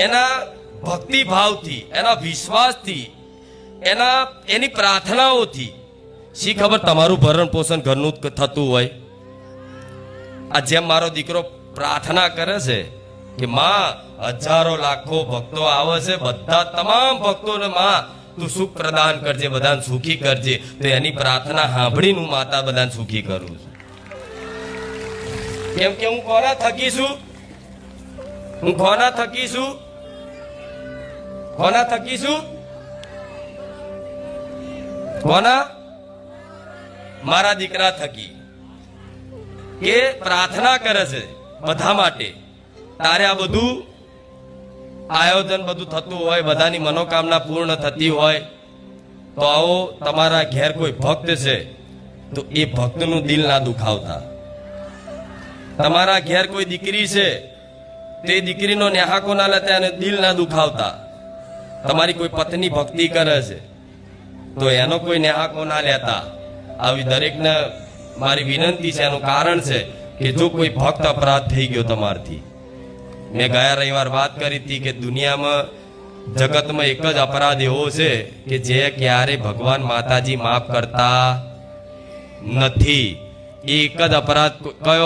એના ભક્તિ ભાવથી, એના વિશ્વાસથી, એની પ્રાર્થનાઓથી શી ખબર તમારું ભરણ પોષણ ઘરનું થતું હોય। આ જેમ મારો દીકરો પ્રાર્થના કરે છે કે માં હજારો લાખો ભક્તો આવે છે, બધા તમામ ભક્તોને માં તું સુખ પ્રદાન કરજે, બધાને સુખી કરજે, તો એની પ્રાર્થના સાંભળીને હું માતા બધાને સુખી કરું છું। કેમ કે હું કોના થકી છું? હું કોના થકી છું? કોના થકી છું? કોના? મારા દીકરા થકી, કે પ્રાર્થના કરે છે બધા માટે। તારે આ બધું આયોજન બધું થતું હોય, બધાની મનોકામના પૂર્ણ થતી હોય, તો આવો તમારા ઘેર કોઈ ભક્ત છે તો એ ભક્તનું દિલ ના દુખાવતા। તમારા ઘેર કોઈ દીકરી છે તે દીકરીનો ન્યાહાકો ના લેતા, અને દિલ ના દુખાવતા। તમારી કોઈ પત્ની ભક્તિ કરે છે તો એનો કોઈ ન્યાહાકો ના લેતા। આવી દરેકને મારી વિનંતી છે, એનું કારણ છે કે જો કોઈ ભક્ત અપરાધ થઈ ગયો તમારથી, મેં ગયા રવિવાર વાત કરી હતી કે દુનિયામાં જગતમાં એક જ અપરાધ એવો છે કે જે ક્યારે ભગવાન માતાજી માફ કરતા નથી। એ એક જ અપરાધ કયો?